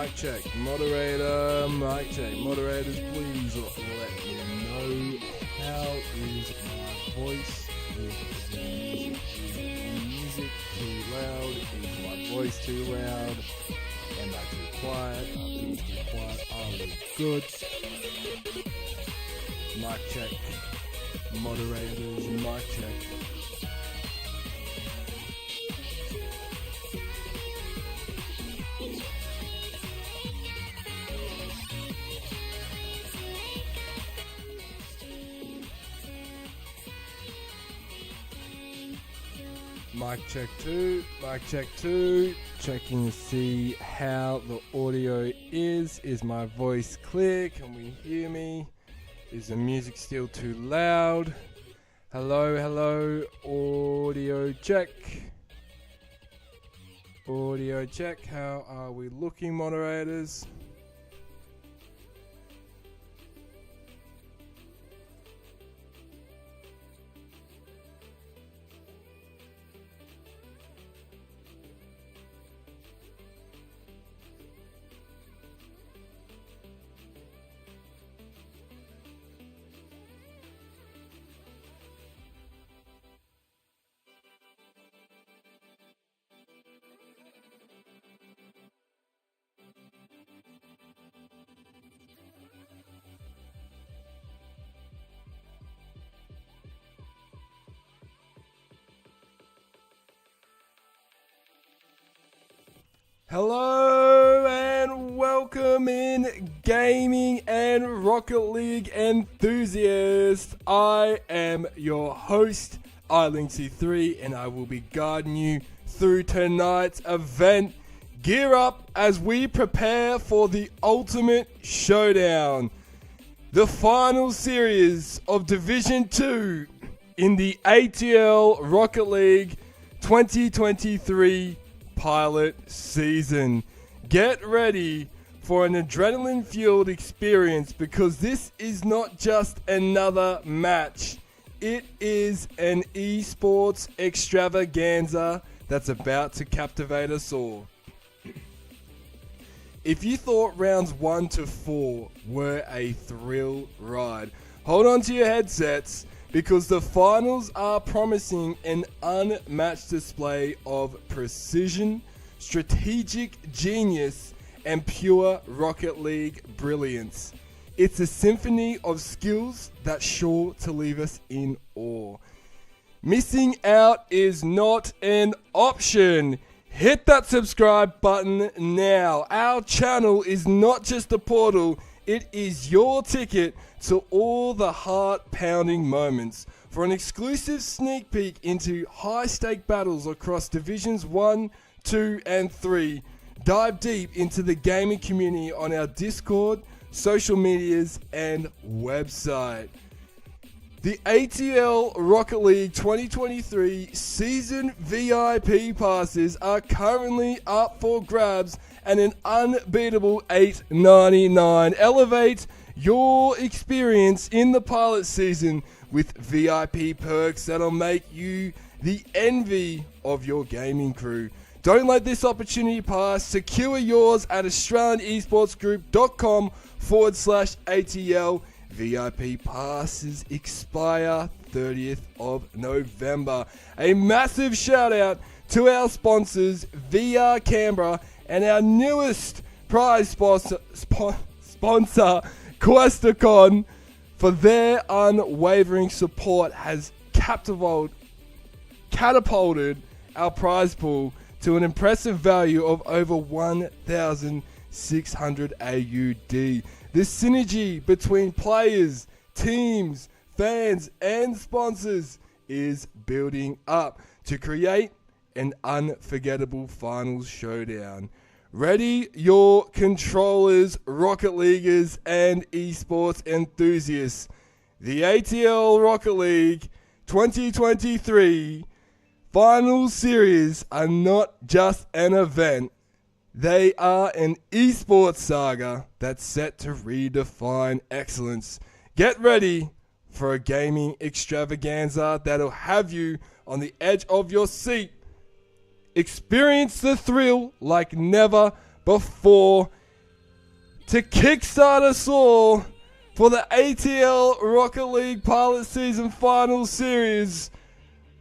Mic check. Moderator, mic check. Moderators, please let me know how is my voice. Is the music too loud? Is my voice too loud? Am I too quiet? Are things too quiet? Are we good? Mic check. Moderators, mic check. Mic check two, checking to see how the audio is. Is my voice clear? Can we hear me? Is the music still too loud? Hello, audio check. Audio check, how are we looking, moderators? Hello and welcome in gaming and Rocket League enthusiasts. I am your host, iLink3, and I will be guiding you through tonight's event. Gear up as we prepare for the ultimate showdown. The final series of Division 2 in the ATL Rocket League 2023 pilot season. Get ready for an adrenaline-fueled experience because this is not just another match. It is an esports extravaganza that's about to captivate us all. If you thought rounds 1 to 4 were a thrill ride, hold on to your headsets because the finals are promising an unmatched display of precision, strategic genius, and pure Rocket League brilliance. It's a symphony of skills that's sure to leave us in awe. Missing out is not an option. Hit that subscribe button now. Our channel is not just a portal, it is your ticket to all the heart-pounding moments. For an exclusive sneak peek into high-stake battles across Divisions 1, 2, and 3, dive deep into the gaming community on our Discord, social medias, and website. The ATL Rocket League 2023 season VIP passes are currently up for grabs at an unbeatable $8.99. Elevate your experience in the pilot season with VIP perks that'll make you the envy of your gaming crew. Don't let this opportunity pass. Secure yours at australianesportsgroup.com/ATL. VIP passes expire 30th of November. A massive shout out to our sponsors, VR Canberra, and our newest prize sponsor, Questacon, for their unwavering support has catapulted our prize pool to an impressive value of over 1,600 AUD. This synergy between players, teams, fans, and sponsors is building up to create an unforgettable finals showdown. Ready your controllers, Rocket Leaguers, and esports enthusiasts. The ATL Rocket League 2023 Final Series are not just an event. They are an esports saga that's set to redefine excellence. Get ready for a gaming extravaganza that'll have you on the edge of your seat. Experience the thrill like never before to kickstart us all for the ATL Rocket League Pilot Season Final Series,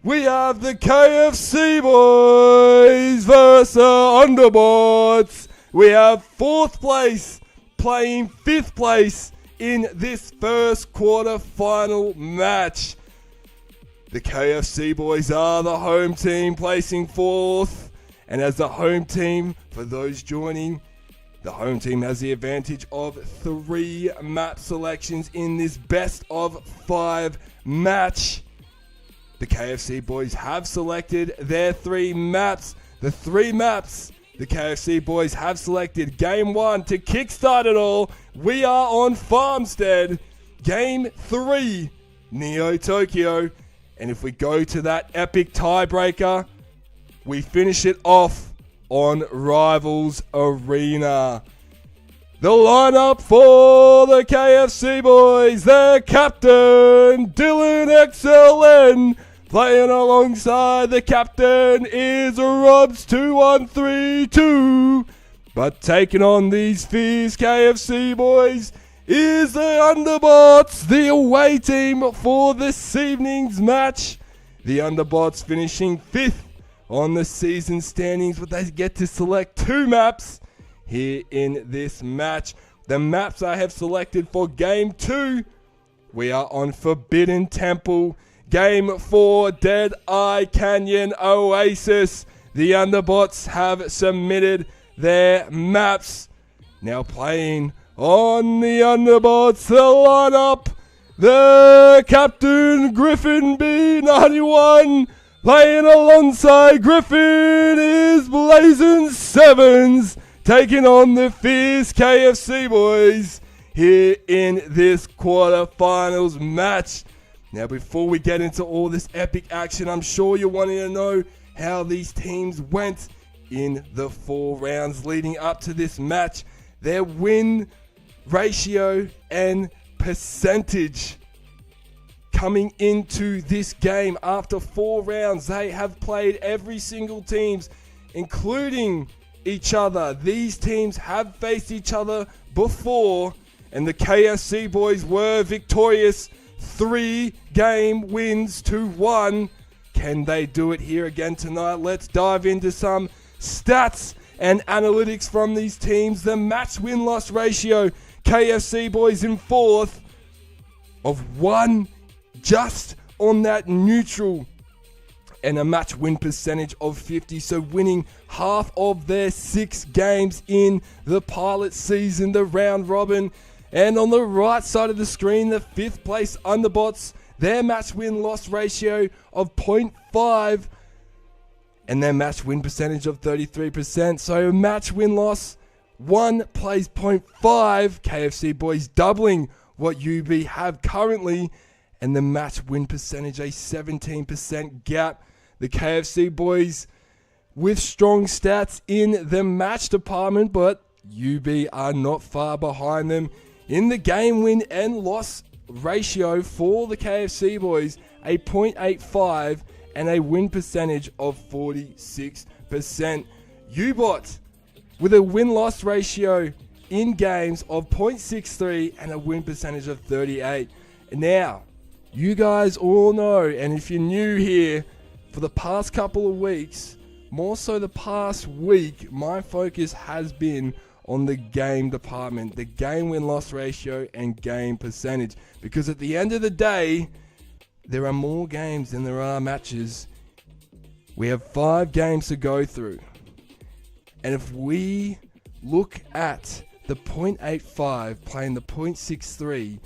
we have the KFC boys versus the Underbots. We have 4th place playing 5th place in this first quarter final match. The KFC boys are the home team, placing 4th. And as the home team, for those joining, the home team has the advantage of 3 map selections in this best of 5 match. The KFC boys have selected their 3 maps. The 3 maps the KFC boys have selected. Game 1 to kickstart it all. We are on Farmstead. Game 3, Neo Tokyo. And if we go to that epic tiebreaker, we finish it off on Rivals Arena. The lineup for the KFC boys, their captain, Dylan XLN. Playing alongside the captain is Robs2132. But taking on these fierce KFC boys is the Underbots, the away team for this evening's match. The Underbots finishing 5th on the season standings, but they get to select 2 maps here in this match. The maps I have selected for Game 2, we are on Forbidden Temple. Game 4, Dead Eye Canyon Oasis. The Underbots have submitted their maps. Now playing on the Underbots, the lineup, the captain Griffin B91. Playing alongside Griffin is Blazing Sevens, taking on the fierce KFC boys here in this quarterfinals match. Now, before we get into all this epic action, I'm sure you're wanting to know how these teams went in the 4 rounds leading up to this match. Their win ratio and percentage coming into this game after 4 rounds. They have played every single teams, including each other. These teams have faced each other before, and the KFC boys were victorious. 3 game wins to 1. Can they do it here again tonight? Let's dive into some stats and analytics from these teams. The match win-loss ratio, KFC boys in 4th of 1, just on that neutral, and a match win percentage of 50, so winning half of their 6 games in the pilot season, the round robin. And on the right side of the screen, the 5th place Underbots, their match win-loss ratio of 0.5 and their match win percentage of 33%. So match win-loss, 1 plays 0.5. KFC boys doubling what UB have currently, and the match win percentage, a 17% gap. The KFC boys with strong stats in the match department, but UB are not far behind them. In the game win and loss ratio for the KFC boys, a 0.85 and a win percentage of 46%. UBot with a win-loss ratio in games of 0.63 and a win percentage of 38. Now, you guys all know, and if you're new here, for the past couple of weeks, more so the past week, my focus has been on the game department, the game win-loss ratio and game percentage. Because at the end of the day, there are more games than there are matches. We have 5 games to go through. And if we look at the 0.85 playing the 0.63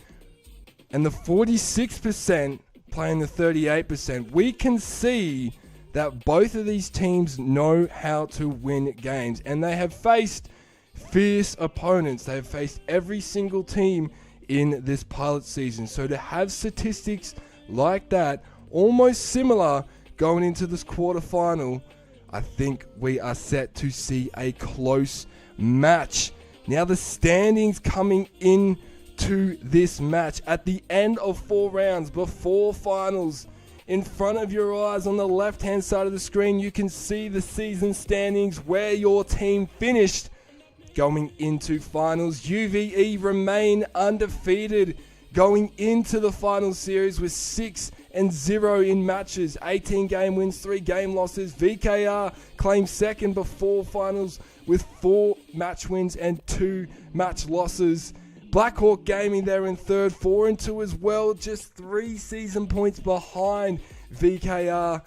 and the 46% playing the 38%, we can see that both of these teams know how to win games. And they have faced fierce opponents. They have faced every single team in this pilot season. So to have statistics like that, almost similar going into this quarterfinal, I think we are set to see a close match. Now the standings coming into this match at the end of 4 rounds before finals. In front of your eyes on the left-hand side of the screen, you can see the season standings where your team finished going into finals. UVE remain undefeated going into the final series with 6-0 in matches, 18 game wins, 3 game losses. VKR claims second before finals with 4 match wins and 2 match losses. Blackhawk Gaming there in third, 4-2 as well, just 3 season points behind VKR.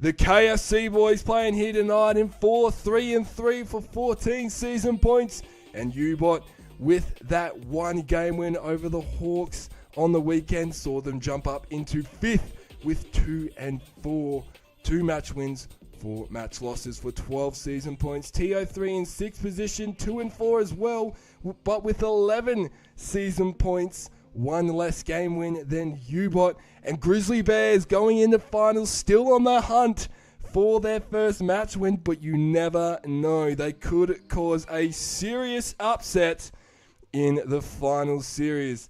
The KFC boys playing here tonight in 4, 3-3 for 14 season points. And UBOT with that 1 game win over the Hawks on the weekend saw them jump up into 5th with 2-4. 2 match wins, 4 match losses for 12 season points. TO3 in 6th position, 2-4 as well, but with 11 season points. 1 less game win than UBOT. And Grizzly Bears going into finals, still on the hunt for their first match win, but you never know. They could cause a serious upset in the final series.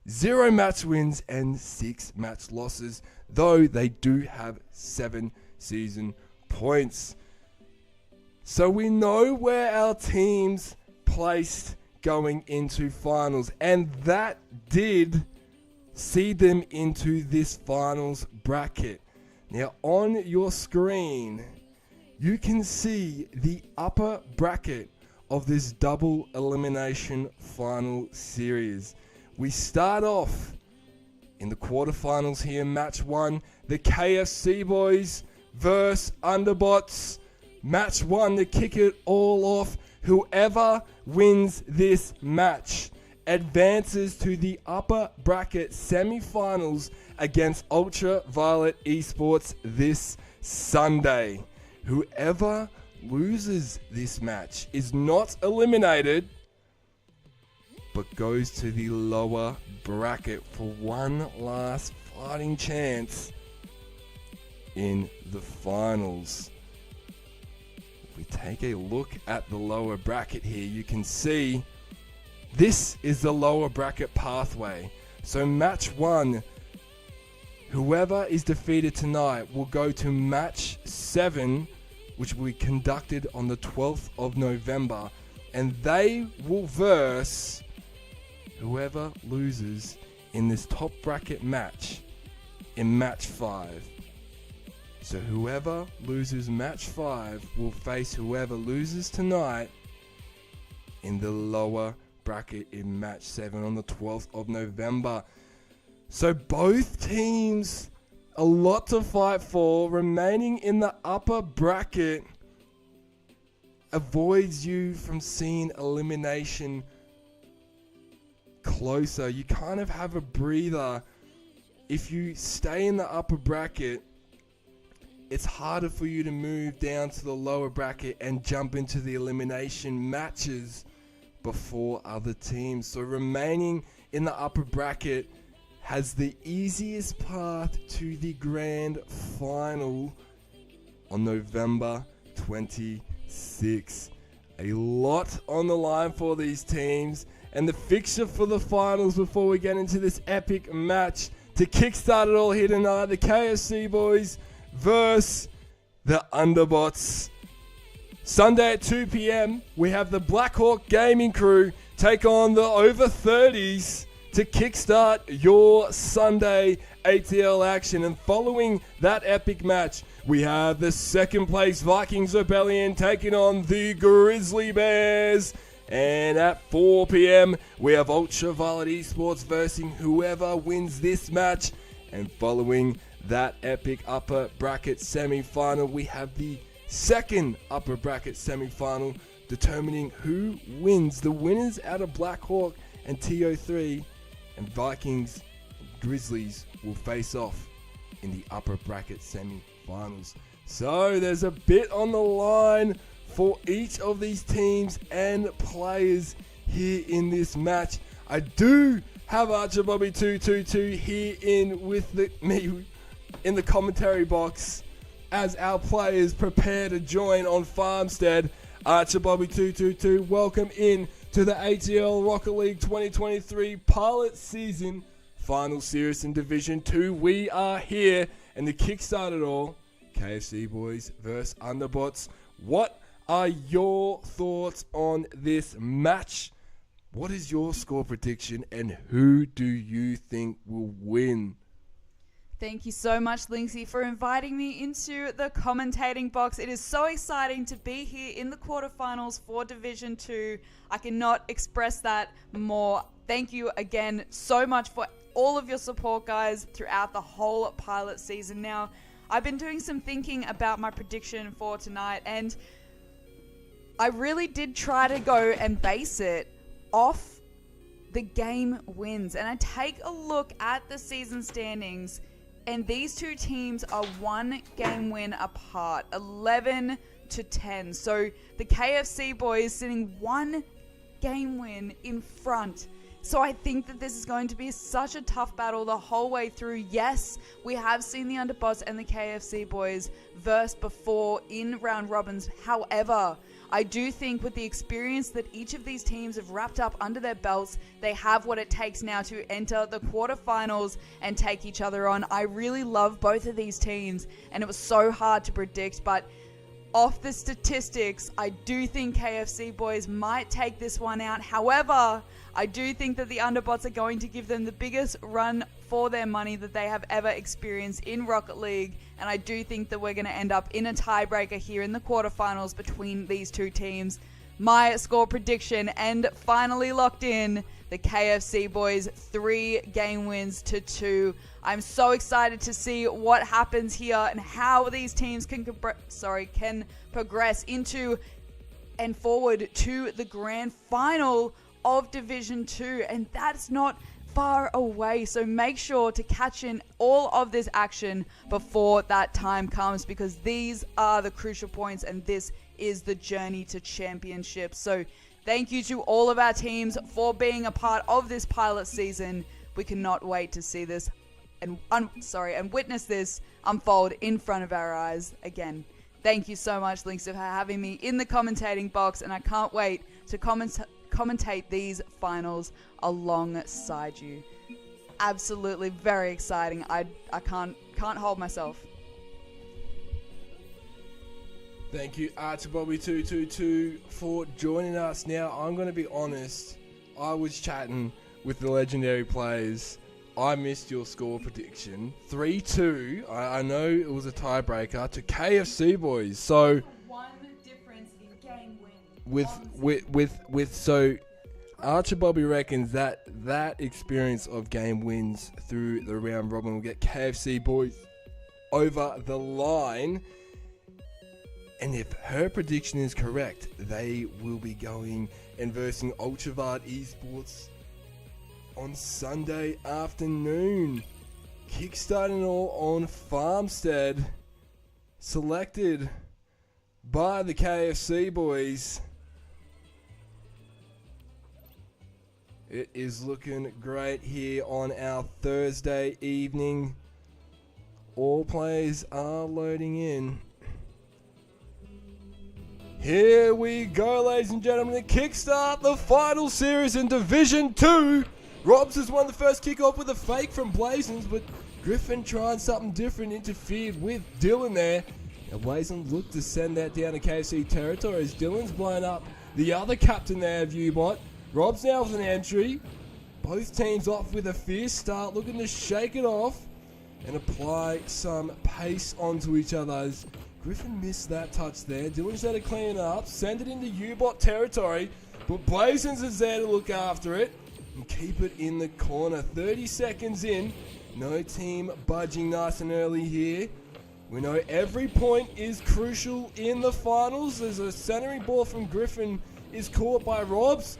0 match wins and 6 match losses, though they do have 7 season points. So we know where our teams placed going into finals, and that did seed them into this finals bracket. Now on your screen, you can see the upper bracket of this double elimination final series. We start off in the quarterfinals here, match 1, the KFC boys versus Underbots. Match 1 to kick it all off. Whoever wins this match advances to the upper bracket semi-finals against Ultraviolet Esports this Sunday. Whoever loses this match is not eliminated, but goes to the lower bracket for one last fighting chance in the finals. If we take a look at the lower bracket here, you can see this is the lower bracket pathway. So match 1, whoever is defeated tonight will go to match 7, which will be conducted on the 12th of November, and they will verse whoever loses in this top bracket match in match 5. So whoever loses match 5 will face whoever loses tonight in the lower bracket in match 7 on the 12th of November. So both teams a lot to fight for. Remaining in the upper bracket avoids you from seeing elimination closer. You kind of have a breather. If you stay in the upper bracket, it's harder for you to move down to the lower bracket and jump into the elimination matches before other teams. So remaining in the upper bracket has the easiest path to the grand final on November 26. A lot on the line for these teams. And the fixture for the finals before we get into this epic match to kickstart it all here tonight, the KFC boys versus the Underbots. Sunday at 2 p.m, we have the Blackhawk Gaming crew take on the over 30s to kickstart your Sunday ATL action. And following that epic match, we have the second place Vikings Rebellion taking on the Grizzly Bears. And at 4 p.m, we have Ultraviolet Esports versing whoever wins this match. And following that epic upper bracket semi-final, we have the second upper bracket semi-final determining who wins. The winners out of Blackhawk and TO3 and Vikings and Grizzlies will face off in the upper bracket semi-finals. So there's a bit on the line for each of these teams and players here in this match. I do have Archer Bobby 222 here in with me in the commentary box as our players prepare to join on Farmstead. Archer Bobby 222, welcome in to the ATL Rocket League 2023 pilot season final series in Division 2. We are here, and to kickstart it all, KFC boys versus Underbots. What are your thoughts on this match? What is your score prediction and who do you think will win? Thank you so much, Linksy, for inviting me into the commentating box. It is so exciting to be here in the quarterfinals for Division 2. I cannot express that more. Thank you again so much for all of your support, guys, throughout the whole pilot season. Now, I've been doing some thinking about my prediction for tonight, and I really did try to go and base it off the game wins. And I take a look at the season standings, and these two teams are one game win apart, 11-10. So the KFC boys sitting one game win in front. So I think that this is going to be such a tough battle the whole way through. Yes, we have seen the Underbots and the KFC boys verse before in round robins. However, I do think with the experience that each of these teams have wrapped up under their belts, they have what it takes now to enter the quarterfinals and take each other on. I really love both of these teams, and it was so hard to predict, but off the statistics, I do think KFC boys might take this one out. However, I do think that the Underbots are going to give them the biggest run for their money that they have ever experienced in Rocket League. And I do think that we're going to end up in a tiebreaker here in the quarterfinals between these two teams. My score prediction, and finally locked in, the KFC boys 3 game wins to 2. I'm so excited to see what happens here and how these teams can progress into and forward to the grand final of Division 2, and that's not far away. So make sure to catch in all of this action before that time comes, because these are the crucial points and this is the journey to championship. So thank you to all of our teams for being a part of this pilot season. We cannot wait to see this and witness this unfold in front of our eyes again. Thank you so much, Links, for having me in the commentating box, and I can't wait to commentate these finals alongside you. Absolutely very exciting. I can't hold myself. Thank you, Archibobby222, for joining us. Now, I'm going to be honest. I was chatting with the legendary players. I missed your score prediction. 3-2. I know it was a tiebreaker to KFC boys. So one difference in game win. So Archibobby reckons that experience of game wins through the round robin will get KFC boys over the line. And if her prediction is correct, they will be going and versing Ultravart Esports on Sunday afternoon. Kickstarting all on Farmstead. Selected by the KFC boys. It is looking great here on our Thursday evening. All players are loading in. Here we go, ladies and gentlemen, to kickstart the final series in Division 2. Robs has won the first kickoff with a fake from Blazons, but Griffin trying something different, interfered with Dylan there. Now Blazons looked to send that down to KFC territory as Dylan's blown up the other captain there, Viewbot. Rob's now with an entry. Both teams off with a fierce start, looking to shake it off and apply some pace onto each other. Griffin missed that touch there. Dylan's there to clean it up, send it into U-Bot territory, but Blazons is there to look after it and keep it in the corner. 30 seconds in, no team budging nice and early here. We know every point is crucial in the finals. There's a centering ball from Griffin is caught by Robs.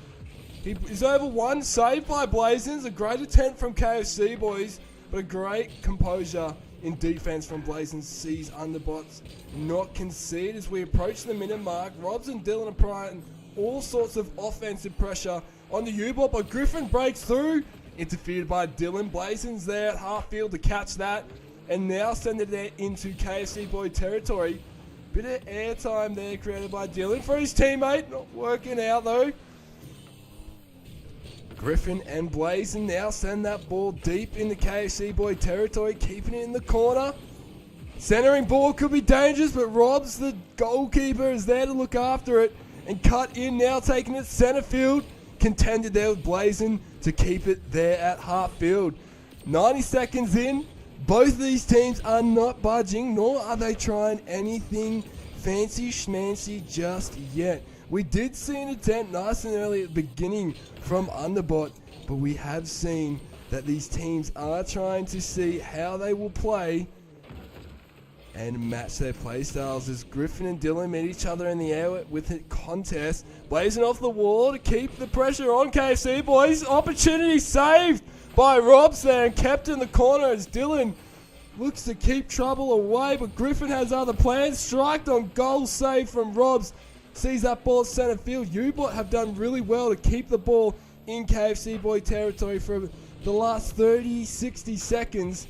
He is over one, saved by Blazons. A great attempt from KFC boys, but a great composure in defense from Blazons. Sees Underbots not concede as we approach the minute mark. Robs and Dylan are applying all sorts of offensive pressure on the U-Bot, but Griffin breaks through. Interfered by Dylan. Blazons there at half field to catch that, and now send it into KFC boy territory. Bit of airtime there created by Dylan for his teammate. Not working out though. Griffin and Blazon now send that ball deep into KFC boy territory, keeping it in the corner. Centering ball could be dangerous, but Robs, the goalkeeper, is there to look after it. And cut in now, taking it center field. Contended there with Blazin to keep it there at half field. 90 seconds in. Both of these teams are not budging, nor are they trying anything fancy schmancy just yet. We did see an attempt nice and early at the beginning from Underbot, but we have seen that these teams are trying to see how they will play and match their play styles as Griffin and Dylan meet each other in the air with a contest. Blazing off the wall to keep the pressure on KFC boys. Opportunity saved by Robs there and kept in the corner as Dylan looks to keep trouble away, but Griffin has other plans. Striked on goal save from Robs. Sees that ball at centre field. U-Bot have done really well to keep the ball in KFC boy territory for the last 30, 60 seconds.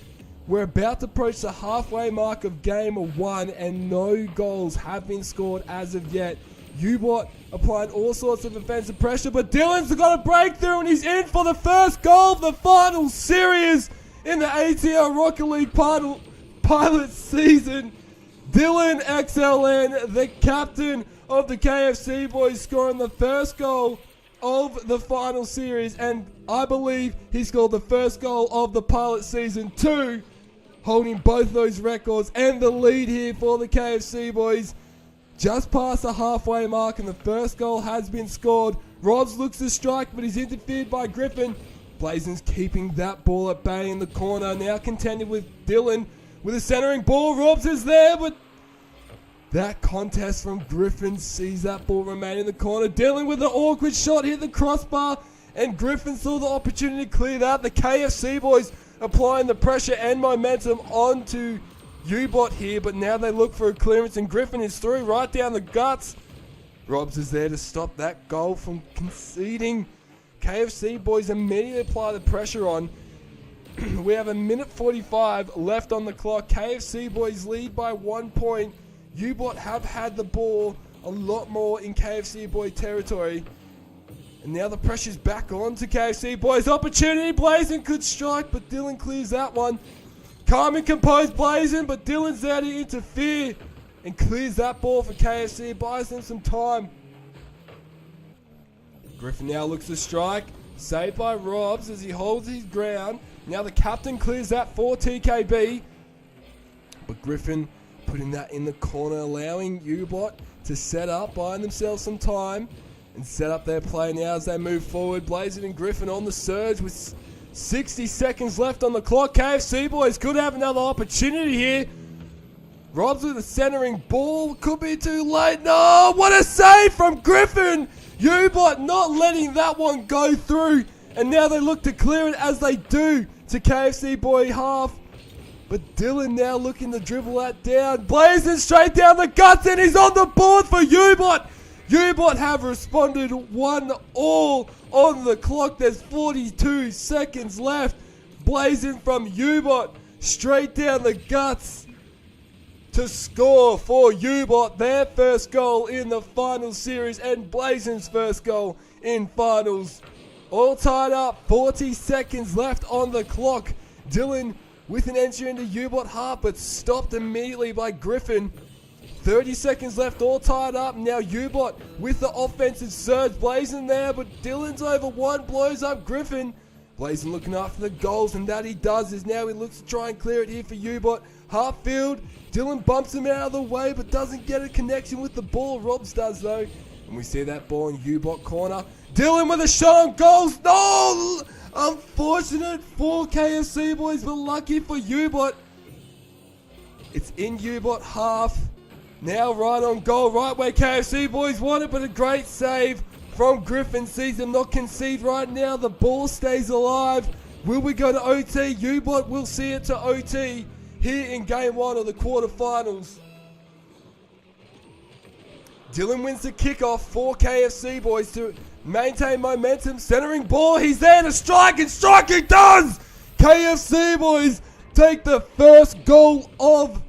We're about to approach the halfway mark of game 1 and no goals have been scored as of yet. U-Bot applying all sorts of offensive pressure, but Dylan's got a breakthrough and he's in for the first goal of the final series in the ATL Rocket League pilot season. Dylan XLN, the captain of the KFC boys, scoring the first goal of the final series, and I believe he scored the first goal of the pilot season too, holding both those records and the lead here for the KFC boys. Just past the halfway mark and the first goal has been scored. Robs looks to strike, but he's interfered by Griffin. Blazin's keeping that ball at bay in the corner, now contended with Dylan with a centering ball. Robs is there, but that contest from Griffin sees that ball remain in the corner. Dylan with an awkward shot hit the crossbar, and Griffin saw the opportunity to clear that. The KFC boys applying the pressure and momentum onto U-Bot here, but now they look for a clearance, and Griffin is through right down the guts. Robs is there to stop that goal from conceding. KFC boys immediately apply the pressure on. We have 1:45 left on the clock. KFC boys lead by 1 point. U-Bot have had the ball a lot more in KFC boy territory. And now the pressure's back on to KFC boys. Opportunity, Blazin could strike, but Dylan clears that one. Calm and composed Blazin, but Dylan's there to interfere and clears that ball for KFC. Buys them some time. Griffin now looks to strike. Saved by Robs as he holds his ground. Now the captain clears that for TKB. But Griffin putting that in the corner, allowing U-Bot to set up, buying themselves some time, and set up their play now as they move forward. Blazin and Griffin on the surge with 60 seconds left on the clock. KFC boys could have another opportunity here. Robs with a centering ball. Could be too late. No, what a save from Griffin. U-Bot not letting that one go through. And now they look to clear it as they do to KFC boy half. But Dylan now looking to dribble that down. Blazing straight down the guts, and he's on the board for U-Bot. U-Bot have responded 1-all on the clock. There's 42 seconds left. Blazing from U-Bot straight down the guts to score for U-Bot their first goal in the final series and Blazing's first goal in finals. All tied up, 40 seconds left on the clock. Dylan with an entry into U-Bot half, but stopped immediately by Griffin. 30 seconds left, all tied up. Now U-Bot with the offensive surge. Blazing there, but Dylan's over one, blows up Griffin. Blazing looking after the goals, and that he does is now he looks to try and clear it here for U-Bot. Half field, Dylan bumps him out of the way, but doesn't get a connection with the ball. Robs does though, and we see that ball in U-Bot corner. Dylan with a shot on goals. No! Unfortunate for KFC boys, but lucky for U-Bot. It's in U-Bot half. Now right on goal, right where KFC boys want it, but a great save from Griffin. Sees them not concede right now. The ball stays alive. Will we go to OT? U-Bot will see it to OT here in game 1 of the quarterfinals. Dylan wins the kickoff for KFC boys to maintain momentum. Centering ball, he's there to strike, and strike he does! KFC boys take the first goal of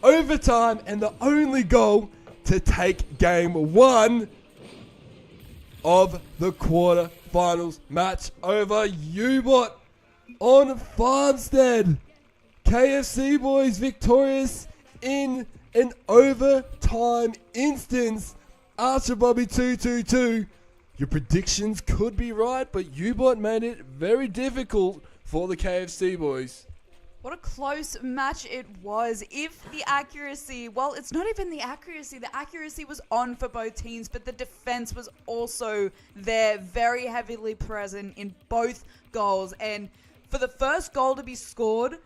overtime and the only goal to take game 1 of the quarterfinals match over. U-Bot on Farmstead KFC boys victorious in an overtime instance. Archer Bobby 222. Your predictions could be right, but U-Bot made it very difficult for the KFC boys. What a close match it was. If the accuracy, well, it's not even the accuracy. The accuracy was on for both teams, but the defense was also there, very heavily present in both goals. And for the first goal to be scored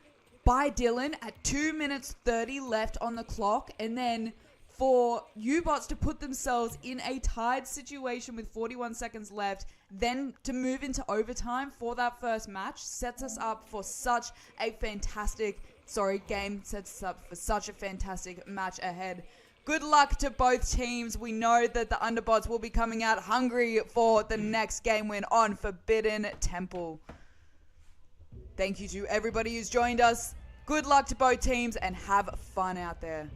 by Dylan at 2 minutes 30 left on the clock, and then for U-Bots to put themselves in a tied situation with 41 seconds left, then to move into overtime for that first match sets us up for such a fantastic match ahead. Good luck to both teams. We know that the Underbots will be coming out hungry for the next game win on Forbidden Temple. Thank you to everybody who's joined us. Good luck to both teams and have fun out there.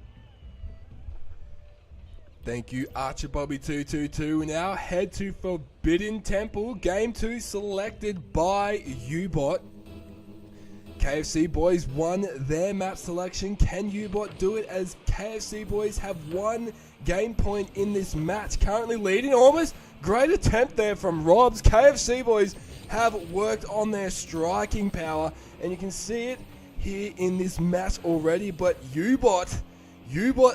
Thank you, Archer Bobby 222. We now head to Forbidden Temple. Game 2 selected by U-Bot. KFC boys won their map selection. Can U-Bot do it, as KFC boys have one game point in this match, currently leading? Almost great attempt there from Robs. KFC boys have worked on their striking power, and you can see it here in this match already. But U-Bot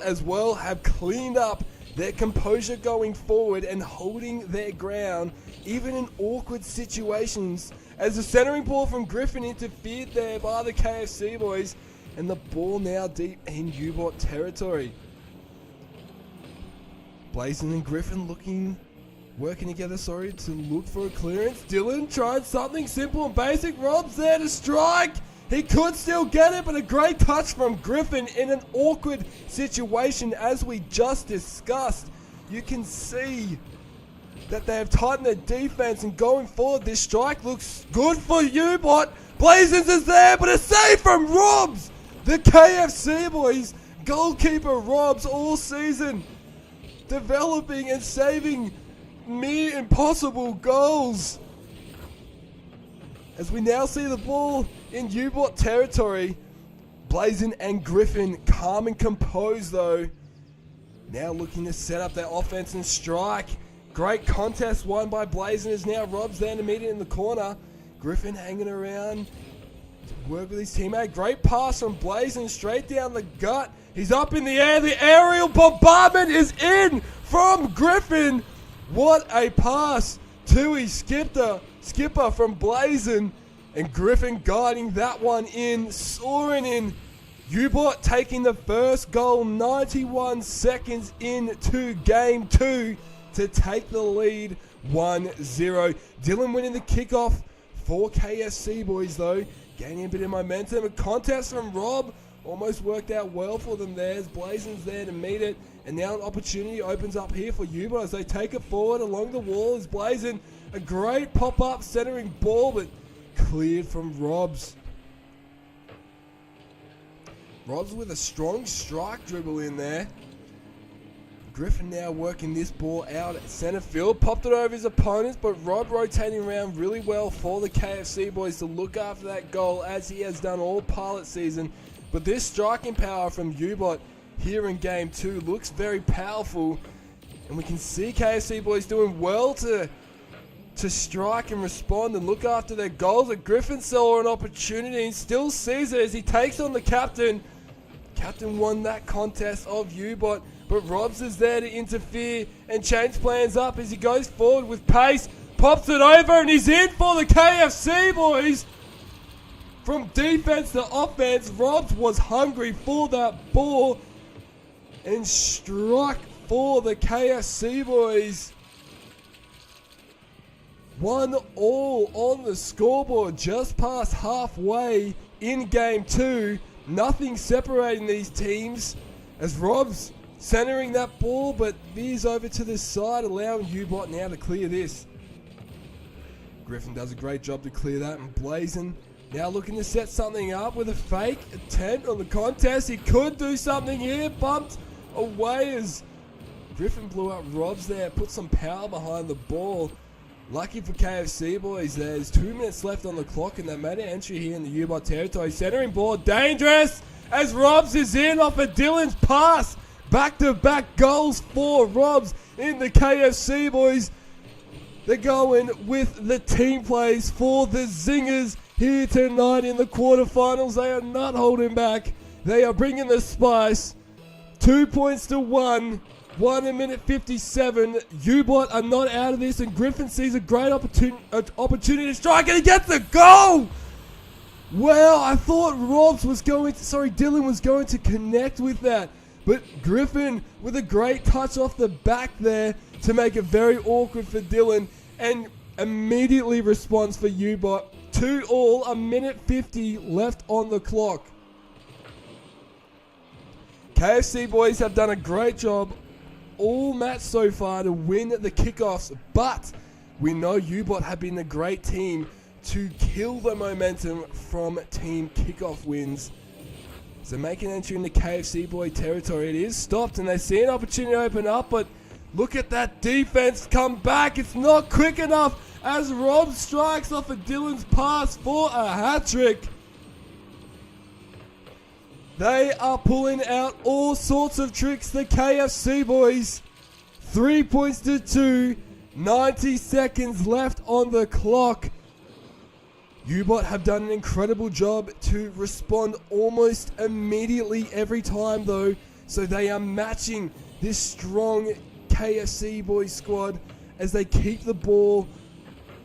as well have cleaned up their composure going forward and holding their ground, even in awkward situations, as the centering ball from Griffin interfered there by the KFC boys, and the ball now deep in U-Bot territory. Blazin and Griffin working together, to look for a clearance. Dylan tried something simple and basic. Rob's there to strike. He could still get it, but a great touch from Griffin in an awkward situation, as we just discussed. You can see that they have tightened their defense, and going forward, this strike looks good for U-Bot. Blazins is there, but a save from Robs. The KFC boys, goalkeeper Robs all season, developing and saving near impossible goals. As we now see the ball in U-Bot territory, Blazin and Griffin calm and composed though. Now looking to set up their offense and strike. Great contest won by Blazin, as now Rob's there to meet it in the corner. Griffin hanging around to work with his teammate. Great pass from Blazin straight down the gut. He's up in the air. The aerial bombardment is in from Griffin. What a pass to his skipper from Blazin, and Griffin guiding that one in, soaring in. U-Bot taking the first goal 91 seconds into game 2 to take the lead 1-0. Dylan winning the kickoff for KFC boys though, gaining a bit of momentum. A contest from Rob almost worked out well for them there, as Blazin's there to meet it, and now an opportunity opens up here for U-Bot as they take it forward along the wall. As Blazin, a great pop-up centering ball, but cleared from Robs. Robs with a strong strike dribble in there. Griffin now working this ball out at centre field. Popped it over his opponents, but Rob rotating around really well for the KFC boys to look after that goal, as he has done all pilot season. But this striking power from U-Bot here in game 2 looks very powerful, and we can see KFC boys doing well to strike and respond and look after their goals. But Griffin saw an opportunity and still sees it as he takes on the captain. Captain won that contest of U-Bot, but Robs is there to interfere and change plans up as he goes forward with pace. Pops it over and he's in for the KFC boys. From defense to offense, Robs was hungry for that ball and struck for the KFC boys. 1-1 on the scoreboard, just past halfway in game 2. Nothing separating these teams, as Rob's centering that ball, but veers over to the side, allowing U-Bot now to clear this. Griffin does a great job to clear that, and Blazin now looking to set something up with a fake attempt on the contest. He could do something here, bumped away as Griffin blew up Robs there, put some power behind the ball. Lucky for KFC, boys, there's 2 minutes left on the clock, and they made an entry here in the U-Bot territory. Centering ball, dangerous, as Robs is in off of Dylan's pass. Back-to-back goals for Robs in the KFC, boys. They're going with the team plays for the Zingers here tonight in the quarterfinals. They are not holding back. They are bringing the spice. 2 points to 1. 1 minute 57. U-Bot are not out of this, and Griffin sees a great opportunity to strike, and he gets the goal! Well, I thought Dylan was going to connect with that. But Griffin with a great touch off the back there to make it very awkward for Dylan, and immediately responds for U-Bot. 2-2, 1 minute 50 left on the clock. KFC boys have done a great job all match so far to win the kickoffs, but we know U-Bot have been a great team to kill the momentum from team kickoff wins. So making entry into KFC boy territory, it is stopped, and they see an opportunity to open up, but look at that defense come back. It's not quick enough as Rob strikes off of Dylan's pass for a hat-trick. They are pulling out all sorts of tricks, the KFC boys. 3 points to 2, 90 seconds left on the clock. U-Bot have done an incredible job to respond almost immediately every time though, so they are matching this strong KFC boys squad as they keep the ball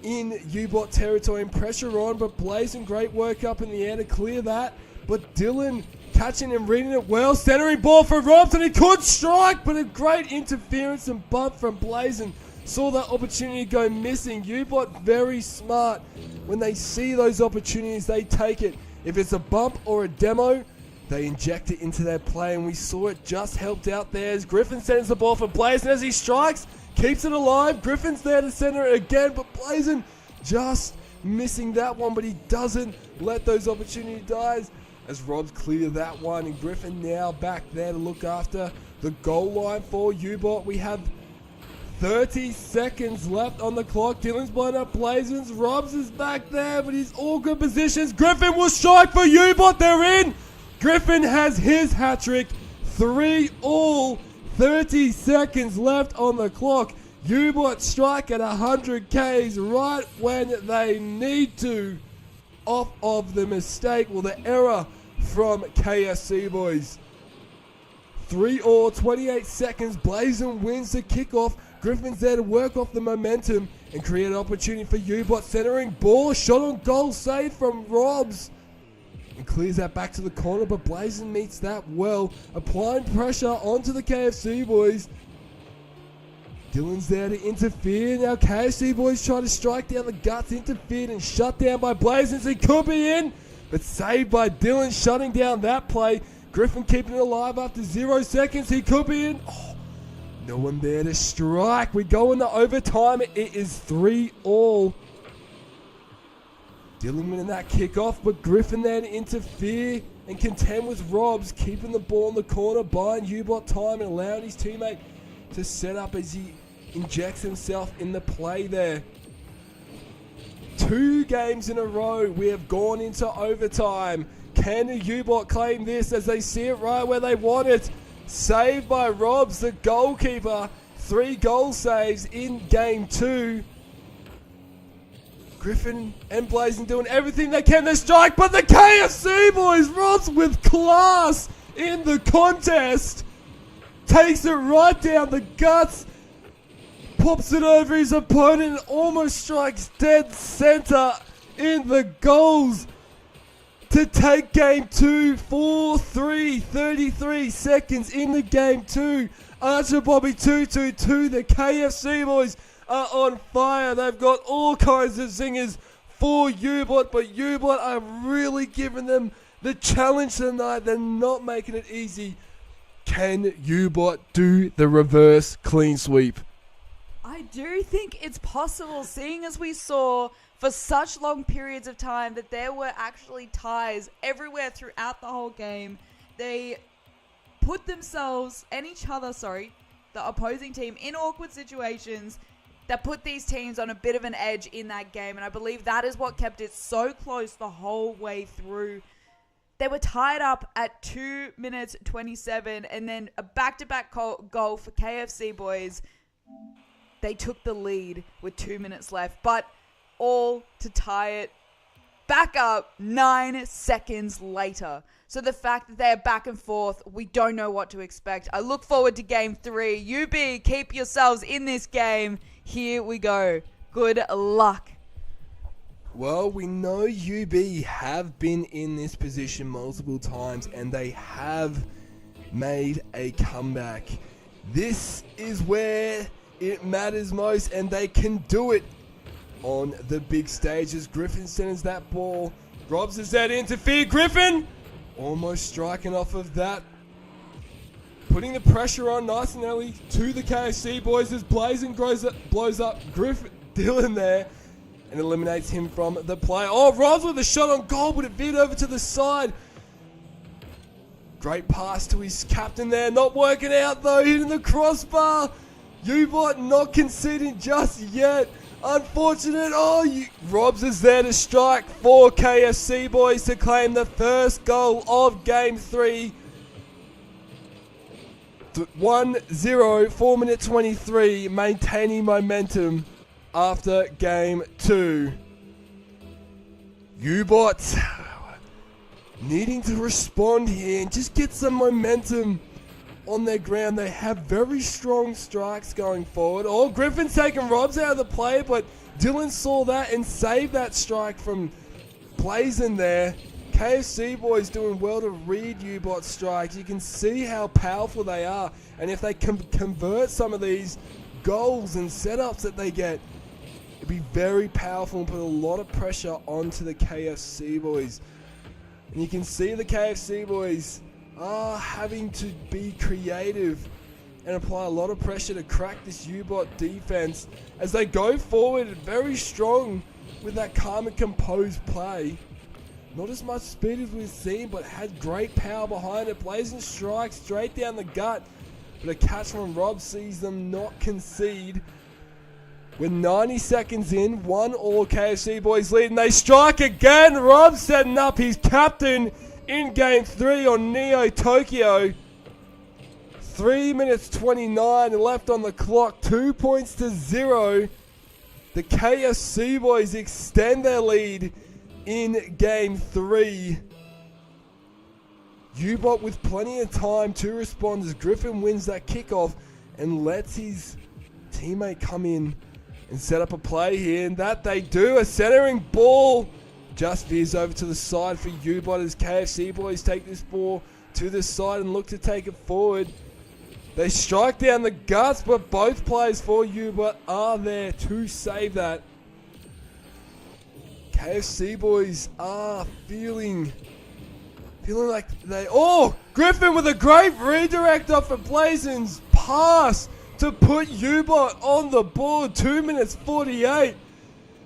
in U-Bot territory and pressure on, but Blazing great work up in the air to clear that, but Dylan catching and reading it well, centering ball for Robson, he could strike, but a great interference and bump from Blazing. Saw that opportunity go missing. U-Bot very smart. When they see those opportunities, they take it. If it's a bump or a demo, they inject it into their play, and we saw it just helped out there as Griffin sends the ball for Blazing as he strikes, keeps it alive. Griffin's there to center it again, but Blazing just missing that one, but he doesn't let those opportunities die as Rob's clear that one, and Griffin now back there to look after the goal line for U-Bot. We have 30 seconds left on the clock. Dylan's blowing up Blazins. Robs is back there, but he's all good positions. Griffin will strike for U-Bot. They're in. Griffin has his hat-trick. 3-3, 30 seconds left on the clock. U-Bot strike at 100 Ks right when they need to. Off of the mistake, the error from KFC boys. 3-3, 28 seconds. Blazing wins the kickoff. Griffin's there to work off the momentum and create an opportunity for U-Bot. Centering ball, shot on goal, save from Robs. And clears that back to the corner, but Blazing meets that well. Applying pressure onto the KFC boys. Dylan's there to interfere. Now KFC boys try to strike down the guts, interfered and shut down by Blazins. He could be in, but saved by Dylan, shutting down that play. Griffin keeping it alive after 0 seconds. He could be in. Oh, no one there to strike. We go into overtime. It is 3-3. Dylan winning that kickoff, but Griffin there to interfere and contend with Robs, keeping the ball in the corner, buying U-Bot time and allowing his teammate to set up as he injects himself in the play there. 2 games in a row, we have gone into overtime. Can the U-Bot claim this as they see it right where they want it? Saved by Robs, the goalkeeper. 3 goal saves in game 2. Griffin and Blazing doing everything they can to strike, but the KFC boys, Robs with class in the contest. Takes it right down the guts, pops it over his opponent, and almost strikes dead center in the goals to take game 2. 4-3, 33 seconds into game 2. Archer Bobby 2-2-2. The KFC boys are on fire. They've got all kinds of zingers for U-Bot, but U-Bot are really giving them the challenge tonight. They're not making it easy. Can U-Bot do the reverse clean sweep? I do think it's possible, seeing as we saw for such long periods of time that there were actually ties everywhere throughout the whole game. They put themselves and each other, the opposing team, in awkward situations, that put these teams on a bit of an edge in that game. And I believe that is what kept it so close the whole way through. They were tied up at 2 minutes 27, and then a back-to-back goal for KFC boys. They took the lead with 2 minutes left, but all to tie it back up 9 seconds later. So the fact that they're back and forth, we don't know what to expect. I look forward to game 3. UB, keep yourselves in this game. Here we go. Good luck. Well, we know UB have been in this position multiple times, and they have made a comeback. This is where it matters most, and they can do it on the big stage as Griffin sends that ball. Robs is that interfere. Griffin almost striking off of that. Putting the pressure on nice and early to the KFC boys as Blazing blows up Griffin Dylan there and eliminates him from the play. Oh, Robs with a shot on goal, but it veered over to the side. Great pass to his captain there. Not working out though, hitting the crossbar. U-Bot not conceding just yet. Unfortunate. Robs is there to strike for KFC boys to claim the first goal of game 3. 1-0, 4 minute 23, maintaining momentum after game 2. U-Bot needing to respond here and just get some momentum on their ground. They have very strong strikes going forward. Oh, Griffin's taking Robs out of the play, but Dylan saw that and saved that strike from Blazing there. KFC boys doing well to read U-Bot strikes. You can see how powerful they are, and if they can convert some of these goals and setups that they get, it'd be very powerful and put a lot of pressure onto the KFC boys. And you can see the KFC boys are having to be creative and apply a lot of pressure to crack this U-Bot defense as they go forward very strong with that calm and composed play. Not as much speed as we've seen, but had great power behind it. Blazing strikes straight down the gut, but a catch from Rob sees them not concede. We're 90 seconds in, 1-1 KFC boys lead, and they strike again. Rob setting up his captain in game 3 on Neo Tokyo. 3 minutes 29 left on the clock, 2 points to 0. The KFC boys extend their lead in game 3. U-Bot with plenty of time to respond as Griffin wins that kickoff and lets his teammate come in and set up a play here, and that they do. A centering ball just veers over to the side for U-Bot as KFC boys take this ball to the side and look to take it forward. They strike down the guts, but both players for U-Bot are there to save that. KFC boys are feeling like they... Oh! Griffin with a great redirect off of Blazing's pass to put U-Bot on the board. 2 minutes 48.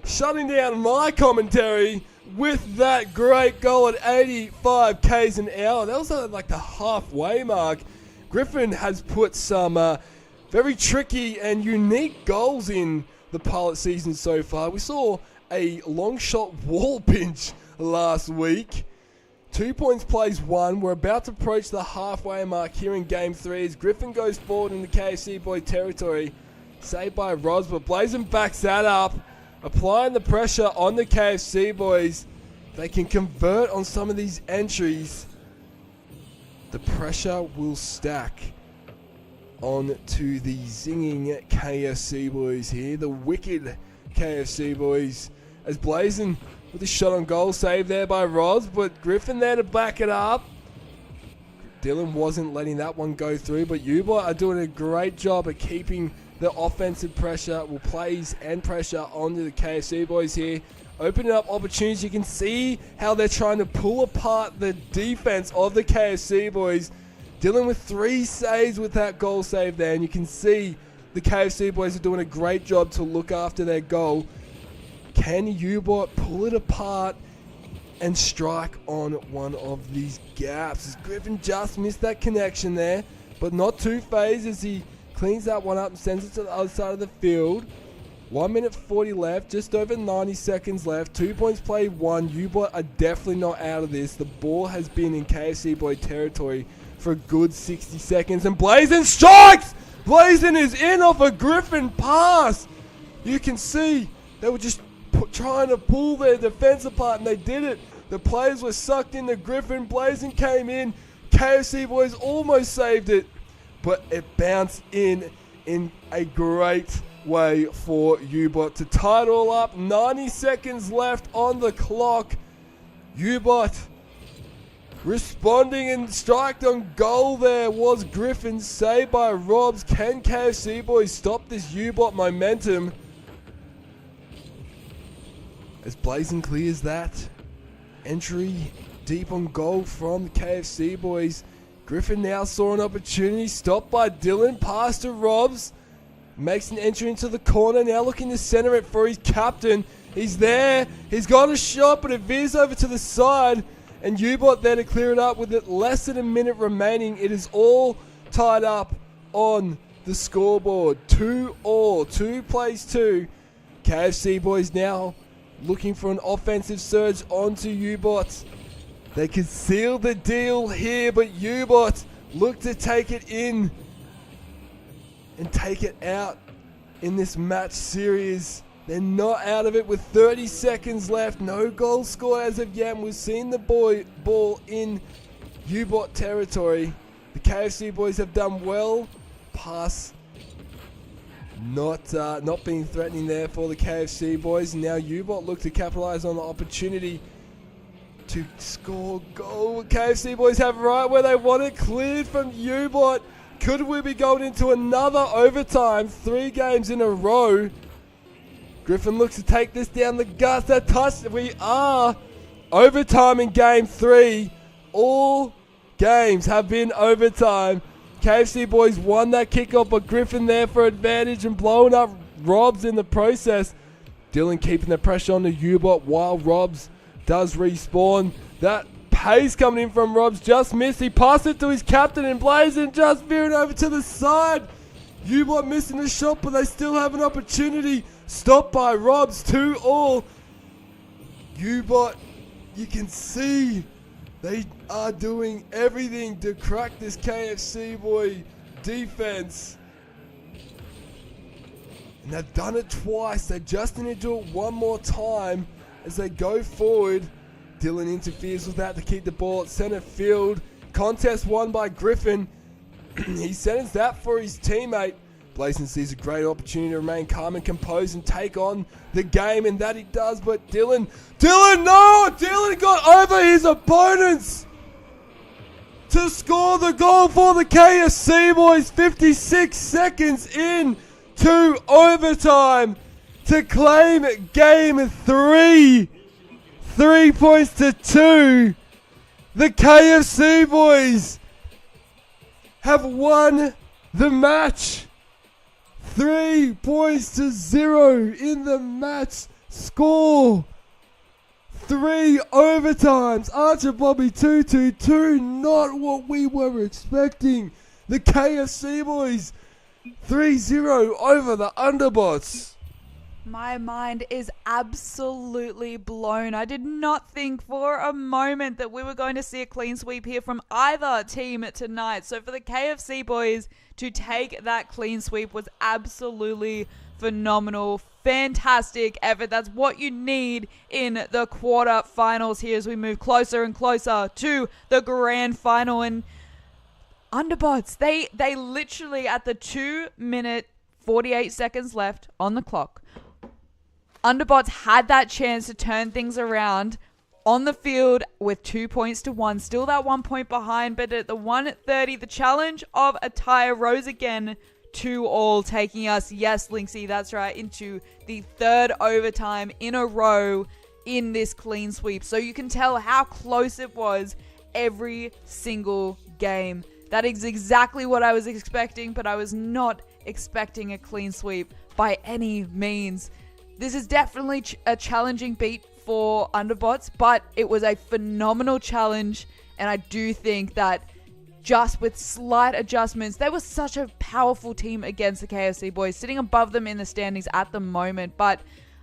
Shutting down my commentary with that great goal at 85 k's an hour. That was at like the halfway mark. Griffin has put some very tricky and unique goals in the pilot season so far. We saw a long shot wall pinch last week. 2 points plays 1. We're about to approach the halfway mark here in game 3 as Griffin goes forward in the KFC boy territory. Saved by Roz, but Blazing backs that up, applying the pressure on the KFC boys. They can convert on some of these entries. The pressure will stack on to the zinging KFC boys here. The wicked KFC boys. As Blazing with a shot on goal saved there by Roz, but Griffin there to back it up. Dylan wasn't letting that one go through, but U-Bot are doing a great job at keeping the offensive pressure, plays and pressure onto the KFC boys here. Opening up opportunities. You can see how they're trying to pull apart the defense of the KFC boys. Dylan with 3 saves with that goal save there, and you can see the KFC boys are doing a great job to look after their goal. Can U-Bot pull it apart and strike on one of these gaps? As Griffin just missed that connection there, but not too phased as he cleans that one up and sends it to the other side of the field. 1 minute 40 left, just over 90 seconds left. 2 points played, 1. U-Bot are definitely not out of this. The ball has been in KFC boy territory for a good 60 seconds. And Blazin strikes! Blazin is in off a Griffin pass. You can see they were just trying to pull their defense apart, and they did it. The players were sucked into Griffin. Blazin came in. KFC boys almost saved it, but it bounced in a great way for U-Bot to tie it all up. 90 seconds left on the clock. U-Bot responding and striked on goal there was Griffin, saved by Robs. Can KFC boys stop this U-Bot momentum? As Blazin clears that entry deep on goal from the KFC boys. Griffin now saw an opportunity, stopped by Dylan, pass to Robs. Makes an entry into the corner, now looking to center it for his captain. He's there, he's got a shot, but it veers over to the side. And U-Bot there to clear it up with it less than a minute remaining. It is all tied up on the scoreboard. 2-2, 2 plays 2. KFC boys now looking for an offensive surge onto U-Bot. They could seal the deal here, but U-Bot look to take it in and take it out in this match series. They're not out of it with 30 seconds left. No goal scored as of yet. We've seen the ball in U-Bot territory. The KFC boys have done well. Pass not being threatening there for the KFC boys. Now U-Bot look to capitalize on the opportunity to score goal. KFC boys have right where they want it, cleared from U-Bot. Could we be going into another overtime? 3 games in a row. Griffin looks to take this down the guts. That touch. We are overtime in game 3. All games have been overtime. KFC boys won that kickoff, but Griffin there for advantage and blowing up Robs in the process. Dylan keeping the pressure on the U-Bot while Robs does respawn. That pace coming in from Robs just missed. He passed it to his captain and Blazin just veering over to the side. U-Bot missing the shot, but they still have an opportunity. Stopped by Robs, 2-2. U-Bot, you can see they are doing everything to crack this KFC boy defense. And they've done it twice. They just need to do it one more time as they go forward. Dylan interferes with that to keep the ball at center field. Contest won by Griffin. He sends that for his teammate. Blazin sees a great opportunity to remain calm and composed and take on the game, and that he does. But Dylan got over his opponents to score the goal for the KFC boys. 56 seconds in to overtime to claim game 3. 3 points to 2. The KFC boys have won the match. 3 points to 0 in the match score. 3 overtimes. Archer Bobby 2-2-2. Not what we were expecting. The KFC boys 3-0 over the Underbots. My mind is absolutely blown. I did not think for a moment that we were going to see a clean sweep here from either team tonight. So for the KFC boys to take that clean sweep was absolutely phenomenal. Fantastic effort. That's what you need in the quarterfinals here as we move closer and closer to the grand final. And Underbots, they literally at the 2 minute 48 seconds left on the clock, Underbots had that chance to turn things around on the field with 2 points to 1. Still that 1 point behind, but at the 1:30, the challenge of a tie rose again 2-2, taking us, yes, Linksy, that's right, into the 3rd overtime in a row in this clean sweep. So you can tell how close it was every single game. That is exactly what I was expecting, but I was not expecting a clean sweep by any means. This is definitely a challenging beat for Underbots, but it was a phenomenal challenge, and I do think that just with slight adjustments. They were such a powerful team against the KFC boys, sitting above them in the standings at the moment, but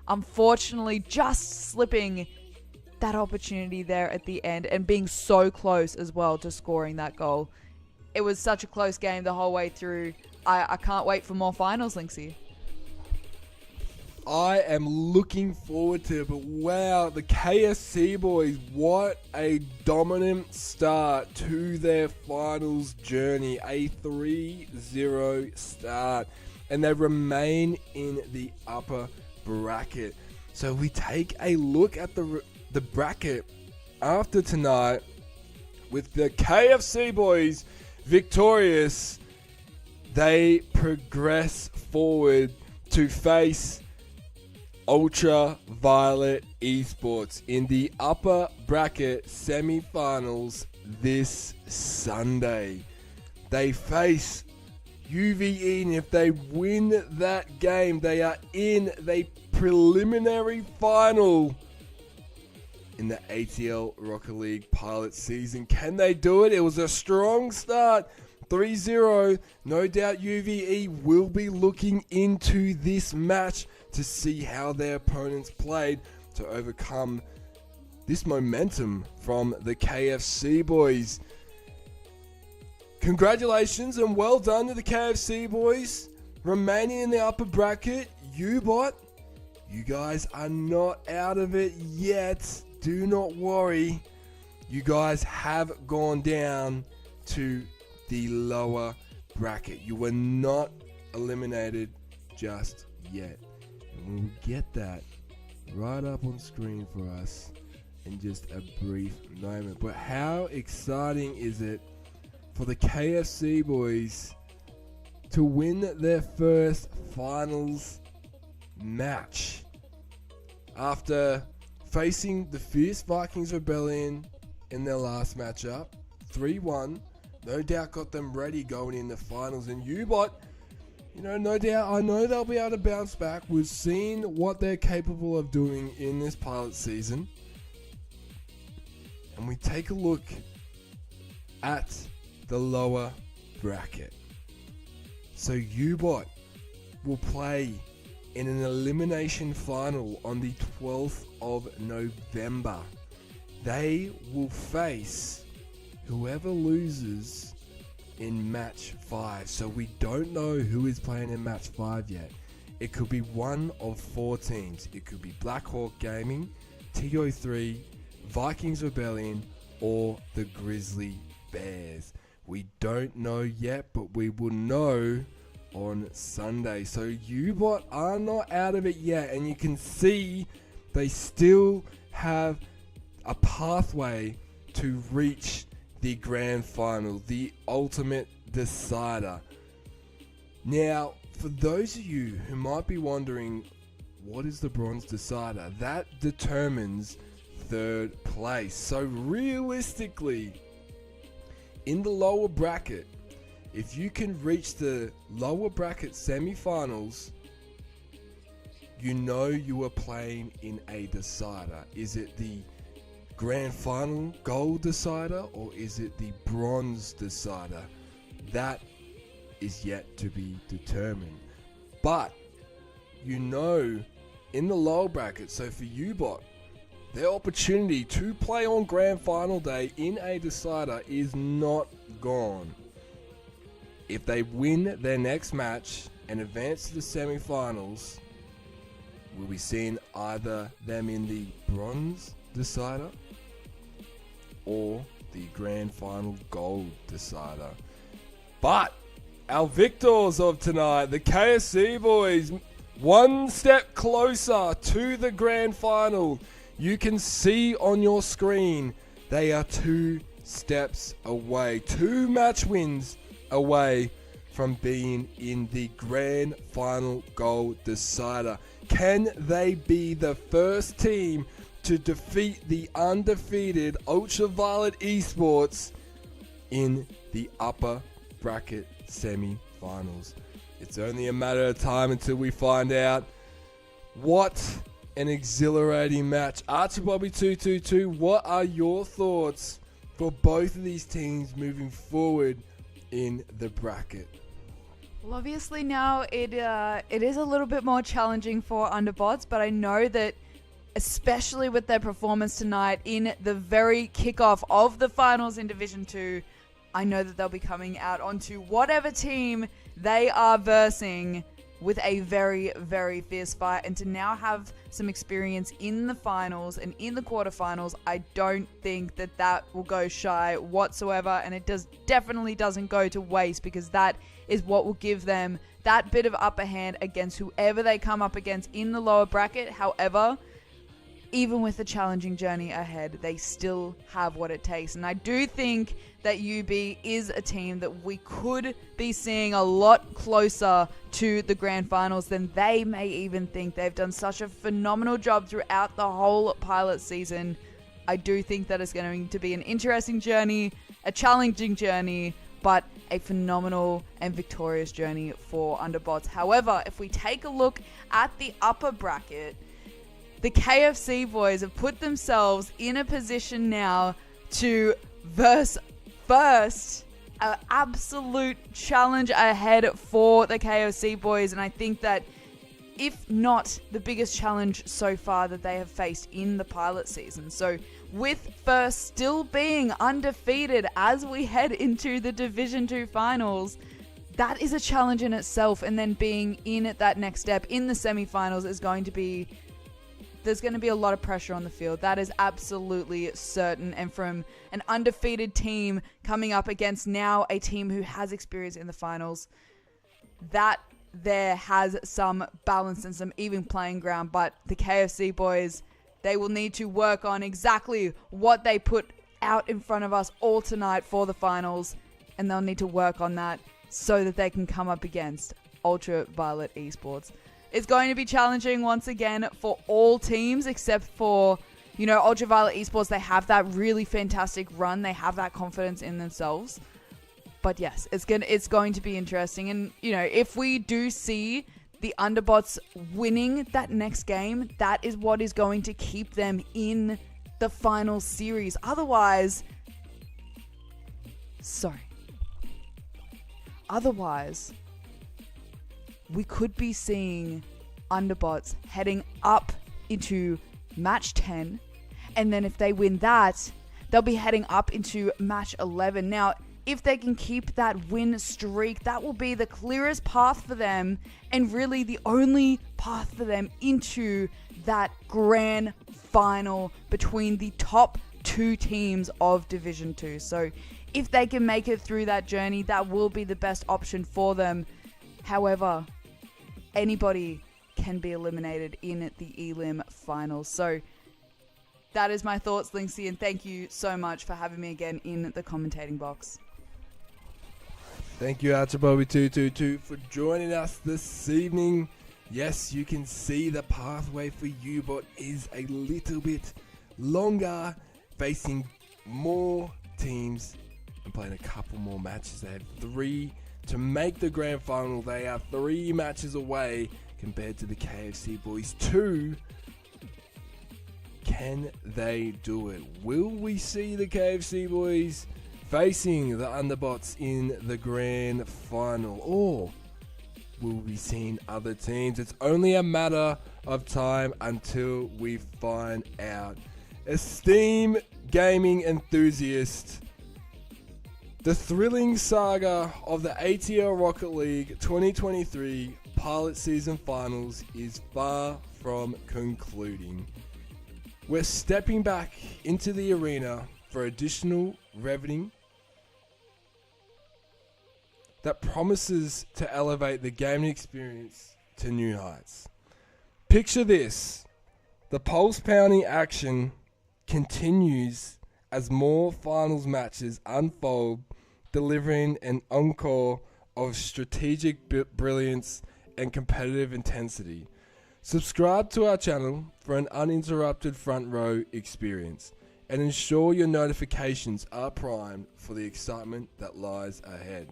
unfortunately just slipping that opportunity there at the end and being so close as well to scoring that goal. It was such a close game the whole way through. I can't wait for more finals, Linksy. I am looking forward to it, but wow, the KFC boys, what a dominant start to their finals journey. A 3-0 start, and they remain in the upper bracket. So we take a look at the bracket after tonight with the KFC boys victorious. They progress forward to face Ultraviolet Esports in the upper bracket semi-finals this Sunday. They face UVE, and if they win that game, they are in the preliminary final in the ATL Rocket League pilot season. Can they do it? It was a strong start. 3-0. No doubt UVE will be looking into this match to see how their opponents played to overcome this momentum from the KFC boys. Congratulations and well done to the KFC boys. Remaining in the upper bracket, U-Bot, you guys are not out of it yet. Do not worry. You guys have gone down to the lower bracket. You were not eliminated just yet. And we'll get that right up on screen for us in just a brief moment. But how exciting is it for the KFC boys to win their first finals match after facing the fierce Vikings Rebellion in their last matchup. 3-1. No doubt got them ready going in the finals. And U-Bot, no doubt, I know they'll be able to bounce back. We've seen what they're capable of doing in this pilot season. And we take a look at the lower bracket. So U-Bot will play in an elimination final on the 12th of November. They will face whoever loses in match 5. So we don't know who is playing in match 5 yet. It could be one of 4 teams. It could be Blackhawk Gaming, TO3, Vikings Rebellion, or the Grizzly Bears. We don't know yet, but we will know on Sunday. So U-Bot are not out of it yet, and you can see they still have a pathway to reach the grand final, the ultimate decider. Now, for those of you who might be wondering, what is the bronze decider? That determines third place. So realistically, in the lower bracket, if you can reach the lower bracket semi-finals, you are playing in a decider. Is it the grand final gold decider or is it the bronze decider? That is yet to be determined. But in the lower bracket, so for U-Bot, their opportunity to play on grand final day in a decider is not gone. If they win their next match and advance to the semi-finals, we'll be seeing either them in the bronze decider or the grand final gold decider. But our victors of tonight, the KFC boys, one step closer to the grand final. You can see on your screen they are 2 steps away, 2 match wins away from being in the grand final gold decider. Can they be the first team to defeat the undefeated Ultraviolet Esports in the upper bracket semi-finals? It's only a matter of time until we find out. What an exhilarating match. Archie Bobby 222, what are your thoughts for both of these teams moving forward in the bracket? Well, obviously now it is a little bit more challenging for Underbots, but I know that especially with their performance tonight in the very kickoff of the finals in Division 2, I know that they'll be coming out onto whatever team they are versing with a very, very fierce fight. And to now have some experience in the finals and in the quarterfinals, I don't think that that will go shy whatsoever. And it definitely doesn't go to waste, because that is what will give them that bit of upper hand against whoever they come up against in the lower bracket. However, even with the challenging journey ahead, they still have what it takes. And I do think that UB is a team that we could be seeing a lot closer to the grand finals than they may even think. They've done such a phenomenal job throughout the whole pilot season. I do think that it's going to be an interesting journey, a challenging journey, but a phenomenal and victorious journey for Underbots. However, if we take a look at the upper bracket, the KFC boys have put themselves in a position now to verse first. An absolute challenge ahead for the KFC boys, and I think that if not the biggest challenge so far that they have faced in the pilot season. So with first still being undefeated as we head into the Division 2 finals, that is a challenge in itself, and then being in at that next step in the semi-finals is going to be... There's going to be a lot of pressure on the field. That is absolutely certain. And from an undefeated team coming up against now a team who has experience in the finals, that there has some balance and some even playing ground. But the KFC boys, they will need to work on exactly what they put out in front of us all tonight for the finals. And they'll need to work on that so that they can come up against Ultraviolet Esports. It's going to be challenging once again for all teams except for, Ultraviolet Esports. They have that really fantastic run. They have that confidence in themselves. But yes, it's going to be interesting. And, if we do see the Underbots winning that next game, that is what is going to keep them in the final series. Otherwise, we could be seeing Underbots heading up into match 10, and then if they win that, they'll be heading up into match 11. Now, if they can keep that win streak, that will be the clearest path for them, and really the only path for them into that grand final between the top two teams of Division 2. So if they can make it through that journey, that will be the best option for them. However, anybody can be eliminated in the Elim finals. So that is my thoughts, Linksy, and thank you so much for having me again in the commentating box. Thank you, Archibald222, for joining us this evening. Yes, you can see the pathway for U-Bot is a little bit longer, facing more teams and playing a couple more matches. They have 3 to make the grand final. They are 3 matches away compared to the KFC boys 2. Can they do it? Will we see the KFC boys facing the Underbots in the grand final, or will we be seeing other teams? It's only a matter of time until we find out. Esteemed gaming enthusiasts, the thrilling saga of the ATL Rocket League 2023 Pilot Season Finals is far from concluding. We're stepping back into the arena for additional revenue that promises to elevate the gaming experience to new heights. Picture this: the pulse-pounding action continues as more finals matches unfold, delivering an encore of strategic brilliance and competitive intensity. Subscribe to our channel for an uninterrupted front row experience, and ensure your notifications are primed for the excitement that lies ahead.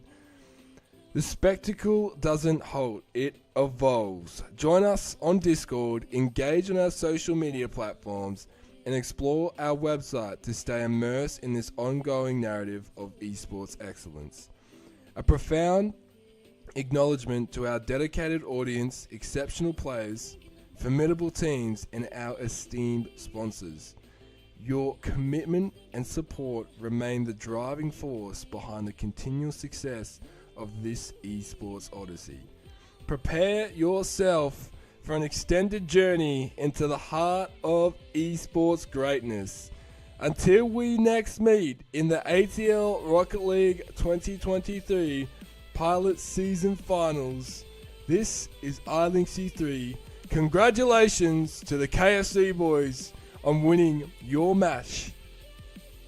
The spectacle doesn't halt, it evolves. Join us on Discord, engage on our social media platforms, and explore our website to stay immersed in this ongoing narrative of esports excellence. A profound acknowledgement to our dedicated audience, exceptional players, formidable teams, and our esteemed sponsors. Your commitment and support remain the driving force behind the continual success of this esports odyssey. Prepare yourself for an extended journey into the heart of esports greatness. Until we next meet in the ATL Rocket League 2023 Pilot Season Finals, this is iLinksy3. Congratulations to the KFC boys on winning your match.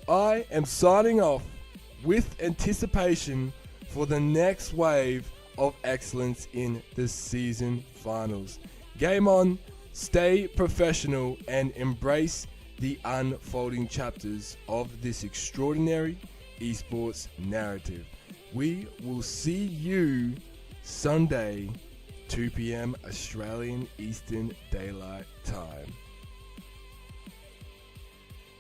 I am signing off with anticipation for the next wave of excellence in the season finals. Game on, stay professional, and embrace the unfolding chapters of this extraordinary esports narrative. We will see you Sunday, 2 p.m. Australian Eastern Daylight Time.